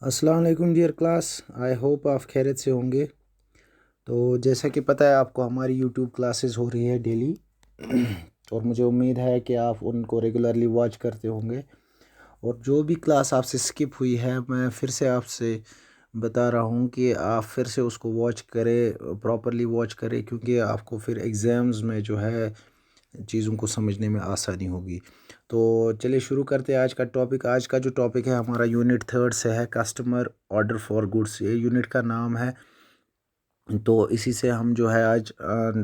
अस्सलाम वालेकुम dear class. I hope आप खैरियत से होंगे। तो जैसा कि पता है आपको, हमारी यूट्यूब क्लासेस हो रही है डेली और मुझे उम्मीद है कि आप उनको रेगुलरली वॉच करते होंगे। और जो भी क्लास आपसे स्किप हुई है, मैं फिर से आपसे बता रहा हूँ कि आप फिर से उसको वॉच करें, प्रॉपरली वॉच करें, क्योंकि आपको फिर एग्ज़ाम्स में जो है चीज़ों को समझने में आसानी होगी। तो चलिए शुरू करते हैं आज का टॉपिक। आज का जो टॉपिक है हमारा यूनिट थर्ड से है, कस्टमर ऑर्डर फॉर गुड्स, ये यूनिट का नाम है। तो इसी से हम जो है आज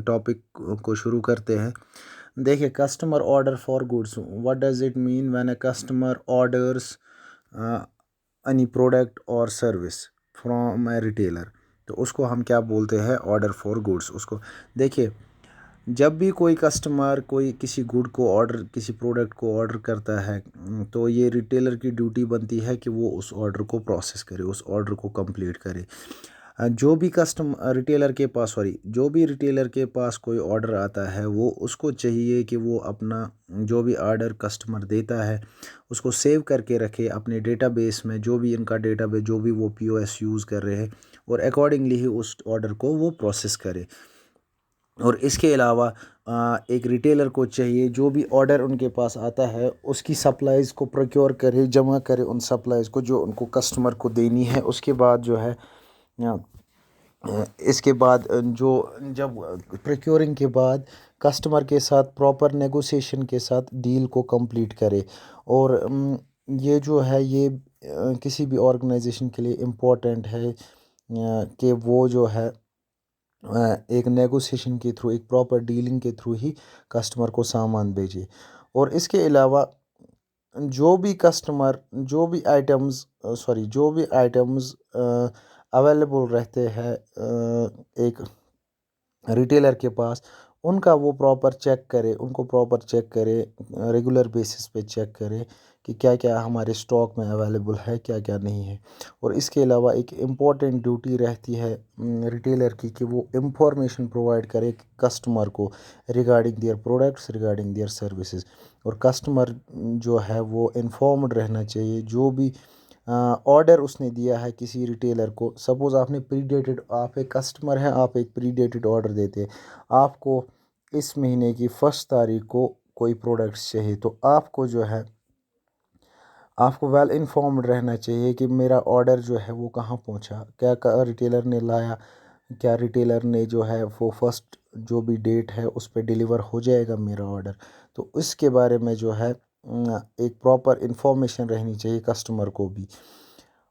टॉपिक को शुरू करते हैं। देखिए, customer order for goods, what does it mean when a customer orders any product और सर्विस फ्रॉम ए रिटेलर। तो उसको हम क्या बोलते हैं? Order for goods. उसको देखिए, जब भी कोई कस्टमर कोई किसी गुड को ऑर्डर, किसी प्रोडक्ट को ऑर्डर करता है, तो ये रिटेलर की ड्यूटी बनती है कि वो उस ऑर्डर को प्रोसेस करे, उस ऑर्डर को कंप्लीट करे। जो भी रिटेलर के पास, सॉरी, जो भी रिटेलर के पास कोई ऑर्डर आता है, वो उसको चाहिए कि वो अपना जो भी ऑर्डर कस्टमर देता है उसको सेव करके रखे अपने डेटाबेस में, जो भी इनका डेटाबेस, जो भी वो पीओएस यूज़ कर रहे हैं, और अकॉर्डिंगली ही उस ऑर्डर को वो प्रोसेस करे। और इसके अलावा एक रिटेलर को चाहिए जो भी ऑर्डर उनके पास आता है उसकी सप्लाईज़ को प्रोक्योर करे, जमा करे उन सप्लाईज़ को जो उनको कस्टमर को देनी है। उसके बाद जो है इसके बाद जो जब प्रोक्योरिंग के बाद कस्टमर के साथ प्रॉपर नेगोशिएशन के साथ डील को कंप्लीट करे। और ये जो है ये किसी भी ऑर्गेनाइजेशन के लिए इम्पोर्टेंट है कि वो जो है एक नेगोशिएशन के थ्रू, एक प्रॉपर डीलिंग के थ्रू ही कस्टमर को सामान भेजे। और इसके अलावा जो भी कस्टमर, जो भी आइटम्स, सॉरी, जो भी आइटम्स अवेलेबल रहते हैं एक रिटेलर के पास, उनका वो प्रॉपर चेक करे, उनको प्रॉपर चेक करे, रेगुलर बेसिस पे चेक करे कि क्या क्या हमारे स्टॉक में अवेलेबल है, क्या क्या नहीं है। और इसके अलावा एक इम्पॉर्टेंट ड्यूटी रहती है रिटेलर की कि वो इंफॉर्मेशन प्रोवाइड करे कस्टमर को regarding their products, regarding their services. और कस्टमर जो है वो इन्फॉर्म्ड रहना चाहिए। जो भी ऑर्डर उसने दिया है किसी रिटेलर को, सपोज़ आपने प्रीडेटेड, आप एक कस्टमर हैं, आप एक प्रीडेटेड ऑर्डर देते हैं, आपको इस महीने की 1 तारीख को कोई प्रोडक्ट्स चाहिए, तो आपको जो है आपको वेल इन्फॉर्म्ड रहना चाहिए कि मेरा ऑर्डर जो है वो कहाँ पहुँचा, क्या रिटेलर ने लाया, क्या रिटेलर ने जो है वो फर्स्ट जो भी डेट है उस पर डिलीवर हो जाएगा मेरा ऑर्डर। तो इसके बारे में जो है एक प्रॉपर इन्फॉर्मेशन रहनी चाहिए कस्टमर को भी।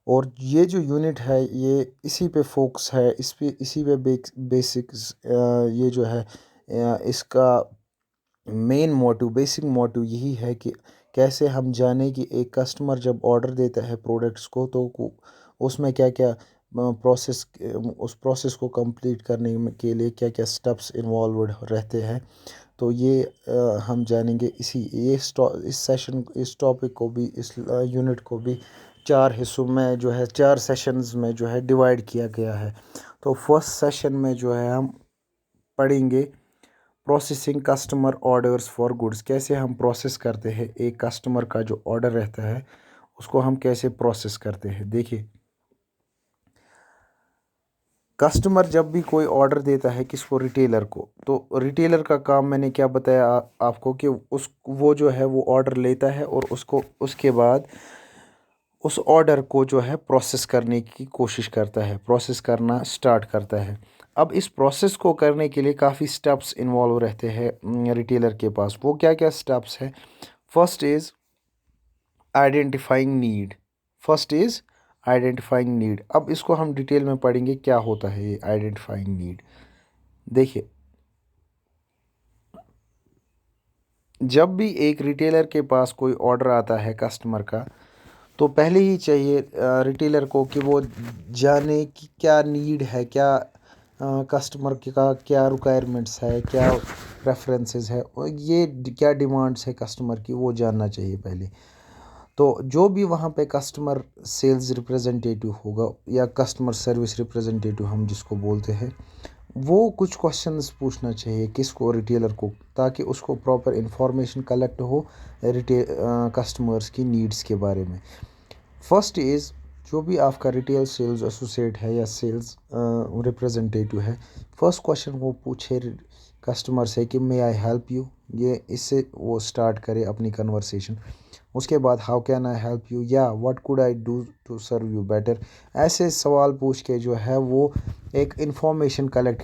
और ये जो यूनिट है ये इसी पे फोकस है, इसी पे बेसिक्स, ये जो है इसका मेन मोटिव, बेसिक मोटिव यही है कि कैसे हम जाने कि एक कस्टमर जब ऑर्डर देता है प्रोडक्ट्स को, तो उसमें क्या क्या प्रोसेस, उस प्रोसेस को कंप्लीट करने के लिए क्या क्या स्टेप्स इन्वॉल्वड रहते हैं। तो ये हम जानेंगे इस सेशन, इस टॉपिक को भी, इस यूनिट को भी 4 हिस्सों में जो है, 4 सेशंस में जो है डिवाइड किया गया है। तो फर्स्ट सेशन में जो है हम पढ़ेंगे processing customer orders for goods, कैसे हम प्रोसेस करते हैं एक कस्टमर का जो ऑर्डर रहता है उसको हम कैसे प्रोसेस करते हैं। देखिए, कस्टमर जब भी कोई ऑर्डर देता है किसको, रिटेलर को, तो रिटेलर का काम मैंने क्या बताया आपको कि उस वो जो है वो ऑर्डर लेता है और उसको उसके बाद उस ऑर्डर को जो है प्रोसेस करने की कोशिश करता है, प्रोसेस करना स्टार्ट करता है। अब इस प्रोसेस को करने के लिए काफ़ी स्टेप्स इन्वॉल्व रहते हैं रिटेलर के पास। वो क्या क्या स्टेप्स है? First is identifying need. First is identifying need. अब इसको हम डिटेल में पढ़ेंगे क्या होता है ये आइडेंटिफाइंग नीड। देखिए, जब भी एक रिटेलर के पास कोई ऑर्डर आता है कस्टमर का, तो पहले ही चाहिए रिटेलर को कि वो जाने कि क्या नीड है, क्या कस्टमर का क्या रिक्वायरमेंट्स है, क्या प्रेफरेंसेस है, और ये क्या डिमांड्स है कस्टमर की, वो जानना चाहिए पहले। तो जो भी वहाँ पे कस्टमर सेल्स रिप्रेजेंटेटिव होगा या कस्टमर सर्विस रिप्रेजेंटेटिव हम जिसको बोलते हैं, वो कुछ क्वेश्चंस पूछना चाहिए किसको, रिटेलर को, ताकि उसको प्रॉपर इंफॉर्मेशन कलेक्ट हो कस्टमर्स की नीड्स के बारे में। फर्स्ट इज़ जो भी आपका रिटेल सेल्स एसोसिएट है या सेल्स रिप्रेजेंटेटिव है, फर्स्ट क्वेश्चन वो पूछे कस्टमर से कि मे आई हेल्प यू, ये इससे वो स्टार्ट करे अपनी कन्वर्सेशन। उसके बाद how can I help you या what could I do to serve you better, ऐसे सवाल पूछ के जो है वो एक इंफॉर्मेशन कलेक्ट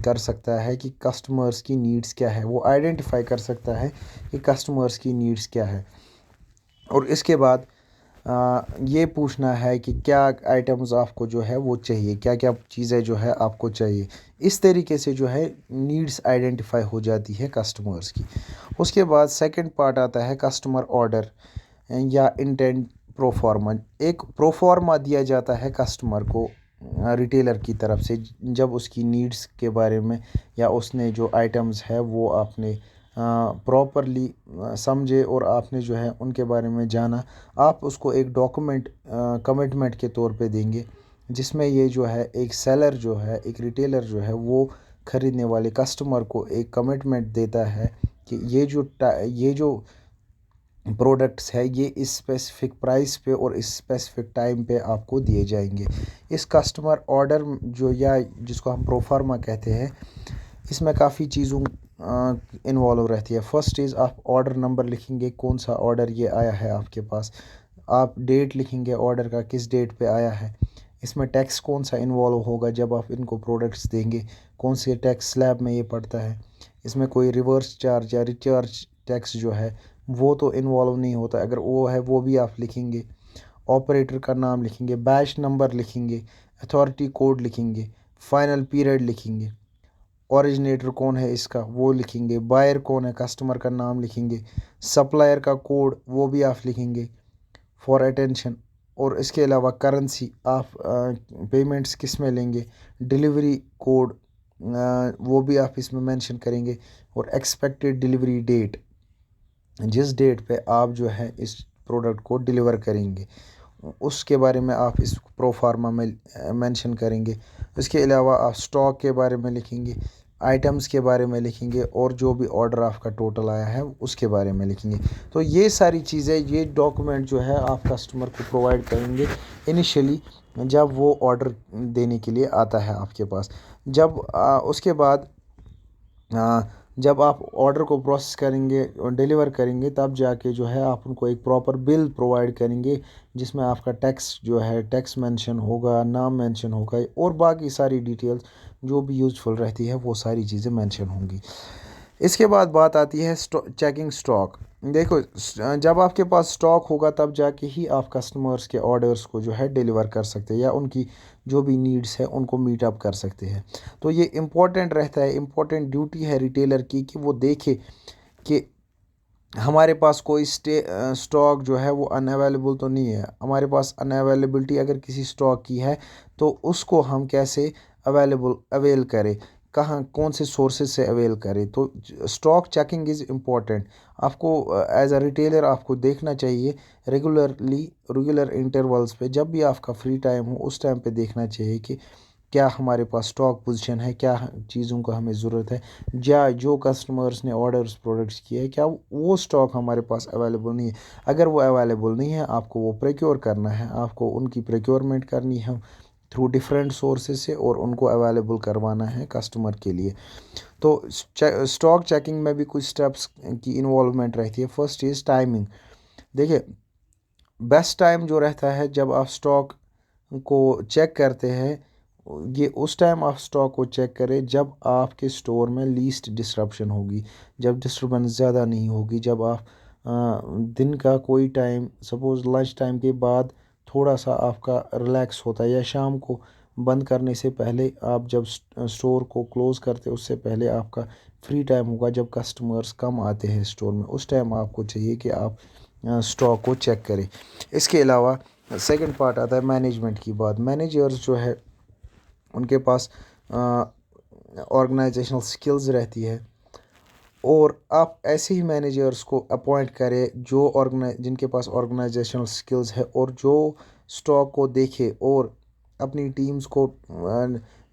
कर सकता है कि कस्टमर्स की नीड्स क्या है, वो आइडेंटिफाई कर सकता है कि कस्टमर्स की नीड्स क्या है। और इसके बाद ये पूछना है कि क्या आइटम्स आपको जो है वो चाहिए, क्या क्या चीज़ें जो है आपको चाहिए। इस तरीके से जो है नीड्स आइडेंटिफाई हो जाती है कस्टमर्स की। उसके बाद सेकंड पार्ट आता है कस्टमर ऑर्डर या इंटेंट प्रोफार्मा। एक प्रोफार्मा दिया जाता है कस्टमर को रिटेलर की तरफ से, जब उसकी नीड्स के बारे में या उसने जो आइटम्स है वो आपने प्रॉपरली समझे और आपने जो है उनके बारे में जाना, आप उसको एक डॉक्यूमेंट कमिटमेंट के तौर पे देंगे, जिसमें ये जो है एक सेलर जो है, एक रिटेलर जो है वो ख़रीदने वाले कस्टमर को एक कमिटमेंट देता है कि ये जो प्रोडक्ट्स है ये इस स्पेसिफिक प्राइस पे और इस स्पेसिफिक टाइम पे आपको दिए जाएंगे। इस कस्टमर ऑर्डर जो या जिसको हम प्रोफार्मा कहते हैं, इसमें काफ़ी चीज़ों इन्वॉल्व रहती है। फर्स्ट इज़ आप ऑर्डर नंबर लिखेंगे, कौन सा ऑर्डर ये आया है आपके पास। आप डेट लिखेंगे ऑर्डर का, किस डेट पे आया है। इसमें टैक्स कौन सा इन्वॉल्व होगा जब आप इनको प्रोडक्ट्स देंगे, कौन से टैक्स स्लैब में ये पड़ता है। इसमें कोई रिवर्स चार्ज या रिचार्ज टैक्स जो है वो तो इन्वॉल्व नहीं होता, अगर वो है वो भी आप लिखेंगे। ऑपरेटर का नाम लिखेंगे, बैच नंबर लिखेंगे, अथॉरिटी कोड लिखेंगे, फाइनल पीरियड लिखेंगे, ओरिजिनेटर कौन है इसका वो लिखेंगे, बायर कौन है कस्टमर का नाम लिखेंगे, सप्लायर का कोड वो भी आप लिखेंगे फॉर अटेंशन। और इसके अलावा करेंसी, आप पेमेंट्स किस में लेंगे, डिलीवरी कोड वो भी आप इसमें मेंशन करेंगे, और एक्सपेक्टेड डिलीवरी डेट, जिस डेट पे आप जो है इस प्रोडक्ट को डिलीवर करेंगे उसके बारे में आप इस प्रोफार्मा में मेंशन करेंगे। इसके अलावा आप स्टॉक के बारे में लिखेंगे, आइटम्स के बारे में लिखेंगे, और जो भी ऑर्डर आपका टोटल आया है उसके बारे में लिखेंगे। तो ये सारी चीज़ें, ये डॉक्यूमेंट जो है आप कस्टमर को प्रोवाइड करेंगे इनिशियली जब वो ऑर्डर देने के लिए आता है आपके पास। जब उसके बाद जब आप ऑर्डर को प्रोसेस करेंगे और डिलीवर करेंगे, तब जाके जो है आप उनको एक प्रॉपर बिल प्रोवाइड करेंगे, जिसमें आपका टैक्स जो है टैक्स मेंशन होगा, नाम मेंशन होगा, और बाकी सारी डिटेल्स जो भी यूज़फुल रहती है वो सारी चीज़ें मेंशन होंगी। इसके बाद बात आती है चेकिंग स्टॉक। देखो, जब आपके पास स्टॉक होगा तब जाके ही आप कस्टमर्स के ऑर्डर्स को जो है डिलीवर कर सकते हैं या उनकी जो भी नीड्स है उनको मीट अप कर सकते हैं। तो ये इम्पोर्टेंट रहता है, इम्पोर्टेंट ड्यूटी है रिटेलर की कि वो देखे कि हमारे पास कोई स्टॉक जो है वो अनअवेलेबल तो नहीं है। हमारे पास अनअवेलेबिलिटी अगर किसी स्टॉक की है तो उसको हम कैसे अवेल करें, कहाँ कौन से सोर्सेज से अवेल करें। तो स्टॉक चेकिंग इज़ इम्पॉर्टेंट। आपको एज अ रिटेलर आपको देखना चाहिए रेगुलर इंटरवल्स पे, जब भी आपका फ्री टाइम हो उस टाइम पे देखना चाहिए कि क्या हमारे पास स्टॉक पोजीशन है, क्या चीज़ों का हमें ज़रूरत है, या जो कस्टमर्स ने ऑर्डर्स प्रोडक्ट्स किए हैं क्या वो स्टॉक हमारे पास अवेलेबल नहीं है। अगर वो अवेलेबल नहीं है, आपको वो प्रोक्योर करना है, आपको उनकी प्रोक्योरमेंट करनी है थ्रू डिफरेंट सोर्सेज से, और उनको अवेलेबल करवाना है कस्टमर के लिए। तो स्टॉक चेकिंग में भी कुछ स्टेप्स की इन्वॉल्वमेंट रहती है। First is timing. देखिए, बेस्ट टाइम जो रहता है जब आप स्टॉक को चेक करते हैं, ये उस टाइम आप स्टॉक को चेक करें जब आपके स्टोर में लीस्ट डिस्ट्रप्शन होगी, जब डिस्टर्बेंस ज़्यादा नहीं होगी, जब आप दिन का कोई टाइम, सपोज़ लंच टाइम के बाद थोड़ा सा आपका रिलैक्स होता है, या शाम को बंद करने से पहले आप जब स्टोर को क्लोज़ करते उससे पहले आपका फ्री टाइम होगा, जब कस्टमर्स कम आते हैं स्टोर में, उस टाइम आपको चाहिए कि आप स्टॉक को चेक करें। इसके अलावा सेकंड पार्ट आता है मैनेजमेंट की बात। मैनेजर्स जो है उनके पास ऑर्गेनाइजेशनल स्किल्स रहती है, और आप ऐसे ही मैनेजर्स को अपॉइंट करें जो जिनके पास ऑर्गेनाइजेशनल स्किल्स है, और जो स्टॉक को देखे और अपनी टीम्स को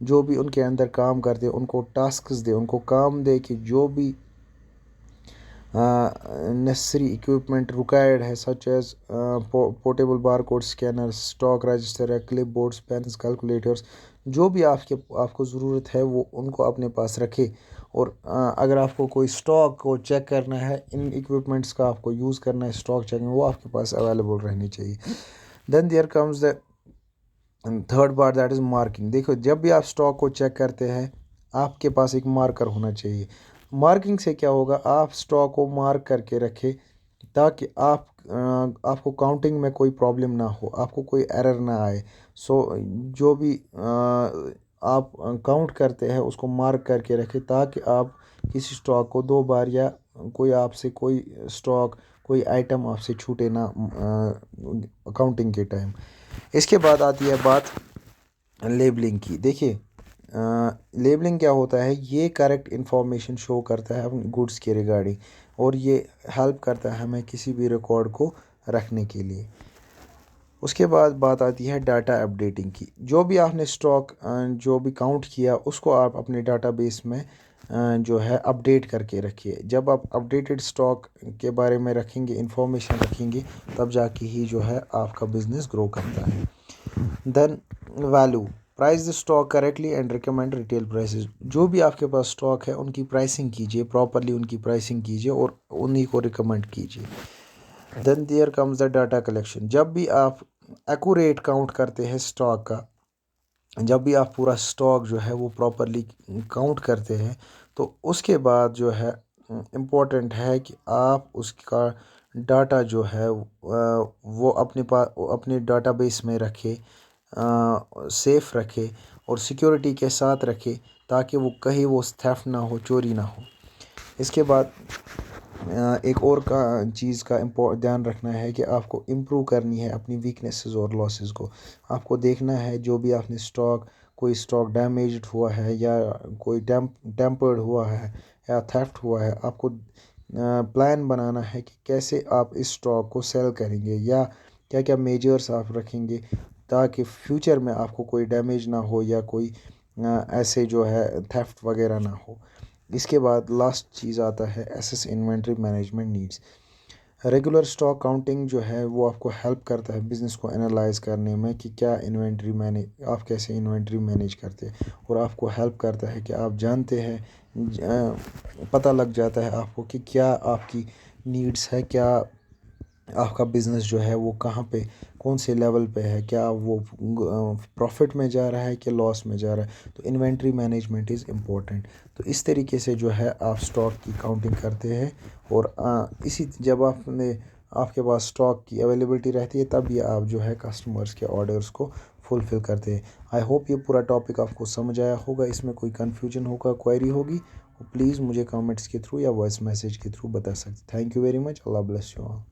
जो भी उनके अंदर काम करते हैं उनको टास्क्स दे, उनको काम दे कि जो भी necessary equipment required है such as portable barcode scanner, stock register है, clipboards, pens, calculators, जो भी आपको ज़रूरत है वो उनको अपने पास रखे। और अगर आपको कोई स्टॉक को चेक करना है, इन इक्विपमेंट्स का आपको यूज़ करना है स्टॉक चेकिंग, वो आपके पास अवेलेबल रहनी चाहिए। Then there comes the third part, that is marking. देखो, जब भी आप स्टॉक को चेक करते हैं आपके पास एक मार्कर होना चाहिए। मार्किंग से क्या होगा, आप स्टॉक को मार्क करके रखें ताकि आपको काउंटिंग में कोई प्रॉब्लम ना हो, आपको कोई एरर ना आए। सो जो भी आप काउंट करते हैं उसको मार्क करके रखें ताकि आप किसी स्टॉक को दो बार या कोई आपसे कोई स्टॉक कोई आइटम आपसे छूटे ना काउंटिंग के टाइम। इसके बाद आती है बात लेबलिंग की। देखिए, लेबलिंग क्या होता है, ये करेक्ट इन्फॉर्मेशन शो करता है अपने गुड्स के रिगार्डिंग, और ये हेल्प करता है हमें किसी भी रिकॉर्ड को रखने के लिए। उसके बाद बात आती है डाटा अपडेटिंग की। जो भी आपने स्टॉक जो भी काउंट किया उसको आप अपने डाटाबेस में जो है अपडेट करके रखिए। जब आप अपडेटेड स्टॉक के बारे में रखेंगे, इंफॉर्मेशन रखेंगे, तब जाके ही जो है आपका बिजनेस ग्रो करता है। Then value, price the stock correctly and recommend retail prices. जो भी आपके पास स्टॉक है उनकी प्राइसिंग कीजिए, प्रॉपरली उनकी प्राइसिंग कीजिए और उन्हीं को रिकमेंड कीजिए। Then there comes the data collection. जब भी आप एक्यूरेट काउंट करते हैं स्टॉक का, जब भी आप पूरा स्टॉक जो है वो प्रॉपरली काउंट करते हैं, तो उसके बाद जो है इम्पोर्टेंट है कि आप उसका डाटा जो है वो अपने पास अपने डाटाबेस में रखें, सेफ रखें और सिक्योरिटी के साथ रखें ताकि वो कहीं वो थेफ्ट ना हो, चोरी ना हो। इसके बाद एक और का चीज़ का ध्यान रखना है कि आपको इम्प्रूव करनी है अपनी वीकनेसेस और लॉसेस को। आपको देखना है जो भी आपने कोई स्टॉक डैमेज्ड हुआ है या कोई टेम्पर्ड हुआ है या थेफ्ट हुआ है, आपको प्लान बनाना है कि कैसे आप इस स्टॉक को सेल करेंगे या क्या क्या मेजर्स आप रखेंगे ताकि फ्यूचर में आपको कोई डैमेज ना हो या कोई ऐसे जो है थेफ्ट वगैरह ना हो। इसके बाद लास्ट चीज़ आता है assess inventory management needs. Regular stock counting जो है वो आपको हेल्प करता है बिज़नेस को एनालाइज करने में कि क्या इन्वेंट्री मैनेज आप कैसे इन्वेंट्री मैनेज करते हैं, और आपको हेल्प करता है कि आप जानते हैं, पता लग जाता है आपको कि क्या आपकी नीड्स है, क्या आपका बिज़नेस जो है वो कहाँ पे कौन से लेवल पे है, क्या वो प्रॉफिट में जा रहा है कि लॉस में जा रहा है। तो इन्वेंट्री मैनेजमेंट इज़ इम्पोर्टेंट। तो इस तरीके से जो है आप स्टॉक की काउंटिंग करते हैं, और इसी जब आपके पास स्टॉक की अवेलेबिलिटी रहती है तभी आप जो है कस्टमर्स के ऑर्डर्स को फुलफ़िल करते हैं। आई होप ये पूरा टॉपिक आपको समझ आया होगा। इसमें कोई कन्फ्यूजन होगा, क्वेरी होगी, तो प्लीज़ मुझे कमेंट्स के थ्रू या वॉइस मैसेज के थ्रू बता सकते। Thank you very much. Allah bless you all.